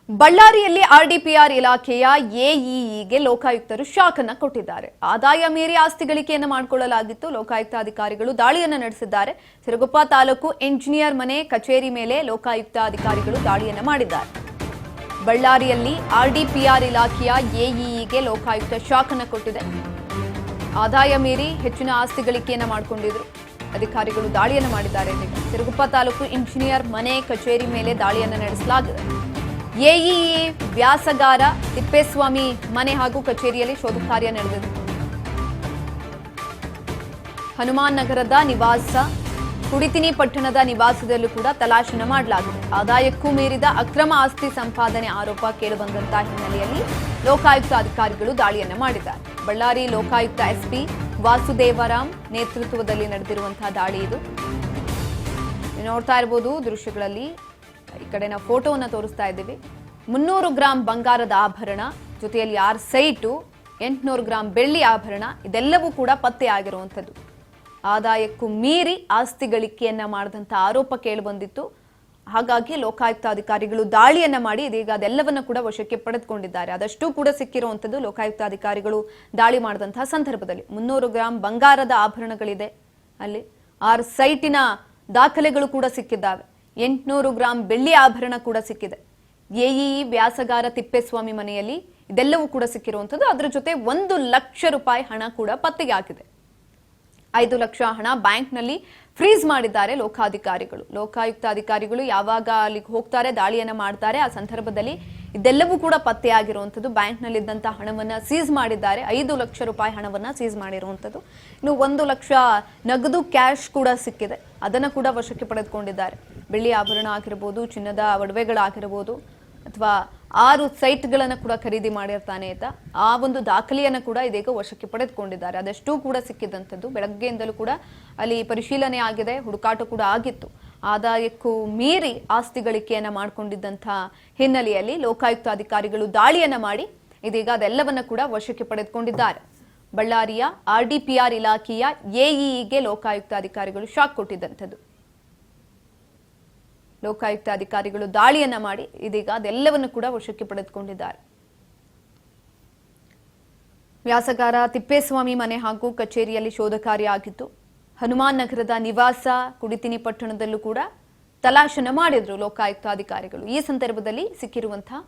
ಬಳ್ಳಾರಿಯಲ್ಲಿ ಆರ್ಡಿಪಿಆರ್ ಇಲಾಖೆಯ ಎಇಇಗೆ ಲೋಕಾಯುಕ್ತರು ಶಾಕ್ ಅನ್ನು ಕೊಟ್ಟಿದ್ದಾರೆ. ಆದಾಯ ಮೀರಿ ಆಸ್ತಿ ಗಳಿಕೆಯನ್ನು ಮಾಡಿಕೊಳ್ಳಲಾಗಿತ್ತು. ಲೋಕಾಯುಕ್ತ ಅಧಿಕಾರಿಗಳು ದಾಳಿಯನ್ನು ನಡೆಸಿದ್ದಾರೆ. ಸಿರುಗುಪ್ಪ ತಾಲೂಕು ಎಂಜಿನಿಯರ್ ಮನೆ ಕಚೇರಿ ಮೇಲೆ ಲೋಕಾಯುಕ್ತ ಅಧಿಕಾರಿಗಳು ದಾಳಿಯನ್ನು ಮಾಡಿದ್ದಾರೆ. ಬಳ್ಳಾರಿಯಲ್ಲಿ ಆರ್ಡಿಪಿಆರ್ ಇಲಾಖೆಯ ಎಇಇಗೆ ಲೋಕಾಯುಕ್ತ ಶಾಕ್ ಅನ್ನು ಕೊಟ್ಟಿದೆ. ಆದಾಯ ಮೀರಿ ಹೆಚ್ಚಿನ ಆಸ್ತಿ ಗಳಿಕೆಯನ್ನು ಮಾಡಿಕೊಂಡಿದ್ರು. ಅಧಿಕಾರಿಗಳು ದಾಳಿಯನ್ನು ಮಾಡಿದ್ದಾರೆ. ಸಿರುಗುಪ್ಪ ತಾಲೂಕು ಇಂಜಿನಿಯರ್ ಮನೆ ಕಚೇರಿ ಮೇಲೆ ದಾಳಿಯನ್ನು ನಡೆಸಲಾಗಿದೆ. ಎಇಇ ವ್ಯಾಸಗಾರ ತಿಪ್ಪೇಸ್ವಾಮಿ ಮನೆ ಹಾಗೂ ಕಚೇರಿಯಲ್ಲಿ ಶೋಧ ಕಾರ್ಯ ನಡೆದಿದೆ. ಹನುಮಾನ್ ನಗರದ ನಿವಾಸ, ಕುಡಿತಿನಿ ಪಟ್ಟಣದ ನಿವಾಸದಲ್ಲೂ ಕೂಡ ತಲಾಶನ ಮಾಡಲಾಗಿದೆ. ಆದಾಯಕ್ಕೂ ಮೀರಿದ ಅಕ್ರಮ ಆಸ್ತಿ ಸಂಪಾದನೆ ಆರೋಪ ಕೇಳಿಬಂದಂತಹ ಹಿನ್ನೆಲೆಯಲ್ಲಿ ಲೋಕಾಯುಕ್ತ ಅಧಿಕಾರಿಗಳು ದಾಳಿಯನ್ನು ಮಾಡಿದ್ದಾರೆ. ಬಳ್ಳಾರಿ ಲೋಕಾಯುಕ್ತ ಎಸ್ಪಿ ವಾಸುದೇವರಾಮ್ ನೇತೃತ್ವದಲ್ಲಿ ನಡೆದಿರುವಂತಹ ದಾಳಿ ಇದು. ನೋಡ್ತಾ ಇರಬಹುದು ದೃಶ್ಯಗಳಲ್ಲಿ. ಈ ಕಡೆ ನಾವು ಫೋಟೋವನ್ನು ತೋರಿಸ್ತಾ ಇದ್ದೀವಿ. 300 ಗ್ರಾಂ ಬಂಗಾರದ ಆಭರಣ, ಜೊತೆಯಲ್ಲಿ 6 ಸೈಟು, 800 ಗ್ರಾಂ ಬೆಳ್ಳಿ ಆಭರಣ, ಇದೆಲ್ಲವೂ ಕೂಡ ಪತ್ತೆ ಆಗಿರುವಂಥದ್ದು. ಆದಾಯಕ್ಕೂ ಮೀರಿ ಆಸ್ತಿ ಗಳಿಕೆಯನ್ನ ಮಾಡಿದಂಥ ಆರೋಪ ಕೇಳಿ ಬಂದಿತ್ತು. ಹಾಗಾಗಿ ಲೋಕಾಯುಕ್ತ ಅಧಿಕಾರಿಗಳು ದಾಳಿಯನ್ನ ಮಾಡಿ ಇದೀಗ ಅದೆಲ್ಲವನ್ನ ಕೂಡ ವಶಕ್ಕೆ ಪಡೆದುಕೊಂಡಿದ್ದಾರೆ. ಅದಷ್ಟು ಕೂಡ ಸಿಕ್ಕಿರುವಂಥದ್ದು ಲೋಕಾಯುಕ್ತ ಅಧಿಕಾರಿಗಳು ದಾಳಿ ಮಾಡಿದಂತಹ ಸಂದರ್ಭದಲ್ಲಿ. 300 ಗ್ರಾಂ ಬಂಗಾರದ ಆಭರಣಗಳಿದೆ, ಅಲ್ಲಿ 6 ಸೈಟಿನ ದಾಖಲೆಗಳು ಕೂಡ ಸಿಕ್ಕಿದ್ದಾವೆ. 800 ಗ್ರಾಂ ಬೆಳ್ಳಿ ಆಭರಣ ಕೂಡ ಸಿಕ್ಕಿದೆ. ಎಇಇ ವ್ಯಾಸಗಾರ ತಿಪ್ಪೇಸ್ವಾಮಿ ಮನೆಯಲ್ಲಿ ಇದೆಲ್ಲವೂ ಕೂಡ ಸಿಕ್ಕಿರುವಂಥದ್ದು. ಅದರ ಜೊತೆ 1 ಲಕ್ಷ ರೂಪಾಯಿ ಹಣ ಕೂಡ ಪತ್ತೆಯಾಗಿದೆ. 5 ಲಕ್ಷ ಹಣ ಬ್ಯಾಂಕ್ನಲ್ಲಿ ಫ್ರೀಸ್ ಮಾಡಿದ್ದಾರೆ ಲೋಕಾಧಿಕಾರಿಗಳು. ಲೋಕಾಯುಕ್ತ ಅಧಿಕಾರಿಗಳು ಯಾವಾಗ ಅಲ್ಲಿಗೆ ಹೋಗ್ತಾರೆ, ದಾಳಿಯನ್ನ ಮಾಡ್ತಾರೆ, ಆ ಸಂದರ್ಭದಲ್ಲಿ ಇದೆಲ್ಲವೂ ಕೂಡ ಪತ್ತೆಯಾಗಿರುವಂಥದ್ದು. ಬ್ಯಾಂಕ್ನಲ್ಲಿದ್ದಂತಹ ಹಣವನ್ನ ಸೀಸ್ ಮಾಡಿದ್ದಾರೆ. 5 ಲಕ್ಷ ರೂಪಾಯಿ ಹಣವನ್ನ ಸೀಸ್ ಮಾಡಿರುವಂಥದ್ದು. ಇನ್ನು 1 ಲಕ್ಷ ನಗದು ಕ್ಯಾಶ್ ಕೂಡ ಸಿಕ್ಕಿದೆ, ಅದನ್ನು ಕೂಡ ವಶಕ್ಕೆ ಪಡೆದುಕೊಂಡಿದ್ದಾರೆ. ಬೆಳ್ಳಿ ಆಭರಣ ಆಗಿರಬಹುದು, ಚಿನ್ನದ ಒಡವೆಗಳಾಗಿರಬಹುದು, ಅಥವಾ 6 ಸೈಟ್ಗಳನ್ನು ಕೂಡ ಖರೀದಿ ಮಾಡಿರ್ತಾನೆ ಅಂತ ಆ ಒಂದು ದಾಖಲೆಯನ್ನು ಕೂಡ ಇದೀಗ ವಶಕ್ಕೆ ಪಡೆದುಕೊಂಡಿದ್ದಾರೆ. ಅದೆಷ್ಟೂ ಕೂಡ ಸಿಕ್ಕಿದಂಥದ್ದು. ಬೆಳಗ್ಗೆಯಿಂದಲೂ ಕೂಡ ಅಲ್ಲಿ ಪರಿಶೀಲನೆ ಆಗಿದೆ, ಹುಡುಕಾಟ ಕೂಡ ಆಗಿತ್ತು. ಆದಾಯಕ್ಕೂ ಮೀರಿ ಆಸ್ತಿ ಗಳಿಕೆಯನ್ನ ಮಾಡಿಕೊಂಡಿದ್ದಂಥ ಹಿನ್ನೆಲೆಯಲ್ಲಿ ಲೋಕಾಯುಕ್ತ ಅಧಿಕಾರಿಗಳು ದಾಳಿಯನ್ನ ಮಾಡಿ ಇದೀಗ ಅದೆಲ್ಲವನ್ನ ಕೂಡ ವಶಕ್ಕೆ ಪಡೆದುಕೊಂಡಿದ್ದಾರೆ. ಬಳ್ಳಾರಿಯ ಆರ್ಡಿಪಿಆರ್ ಇಲಾಖೆಯ ಎಇಇಗೆ ಲೋಕಾಯುಕ್ತ ಅಧಿಕಾರಿಗಳು ಶಾಕ್ ಕೊಟ್ಟಿದ್ದಂಥದ್ದು. ಲೋಕಾಯುಕ್ತ ಅಧಿಕಾರಿಗಳು ದಾಳಿಯನ್ನ ಮಾಡಿ ಇದೀಗ ಅದೆಲ್ಲವನ್ನು ಕೂಡ ವಶಕ್ಕೆ ಪಡೆದುಕೊಂಡಿದ್ದಾರೆ. ವ್ಯಾಸಗಾರ ತಿಪ್ಪೇಸ್ವಾಮಿ ಮನೆ ಹಾಗೂ ಕಚೇರಿಯಲ್ಲಿ ಶೋಧ ಕಾರ್ಯ ಆಗಿತ್ತು. ಹನುಮಾನ್ ನಗರದ ನಿವಾಸ, ಕುಡಿತಿನಿ ಪಟ್ಟಣದಲ್ಲೂ ಕೂಡ ತಲಾಶನ ಮಾಡಿದ್ರು ಲೋಕಾಯುಕ್ತ ಅಧಿಕಾರಿಗಳು. ಈ ಸಂದರ್ಭದಲ್ಲಿ ಸಿಕ್ಕಿರುವಂತಹ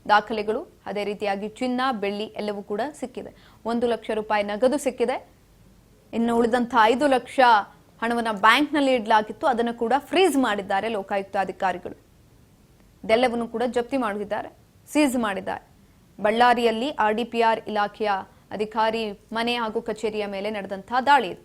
ದಾಖಲೆಗಳು, ಅದೇ ರೀತಿಯಾಗಿ ಚಿನ್ನ, ಬೆಳ್ಳಿ ಎಲ್ಲವೂ ಕೂಡ ಸಿಕ್ಕಿದೆ. 1 ಲಕ್ಷ ರೂಪಾಯಿ ನಗದು ಸಿಕ್ಕಿದೆ. ಇನ್ನು ಉಳಿದಂತಹ 5 ಲಕ್ಷ ಹಣವನ್ನು ಬ್ಯಾಂಕ್ನಲ್ಲಿ ಇಡಲಾಗಿತ್ತು, ಅದನ್ನು ಕೂಡ ಫ್ರೀಸ್ ಮಾಡಿದ್ದಾರೆ ಲೋಕಾಯುಕ್ತ ಅಧಿಕಾರಿಗಳು. ಇದೆಲ್ಲವನ್ನು ಕೂಡ ಜಪ್ತಿ ಮಾಡಿದ್ದಾರೆ, ಸೀಸ್ ಮಾಡಿದ್ದಾರೆ. ಬಳ್ಳಾರಿಯಲ್ಲಿ ಆರ್ಡಿಪಿಆರ್ ಇಲಾಖೆಯ ಅಧಿಕಾರಿ ಮನೆ ಹಾಗೂ ಕಚೇರಿಯ ಮೇಲೆ ನಡೆದಂತಹ ದಾಳಿ ಇದು.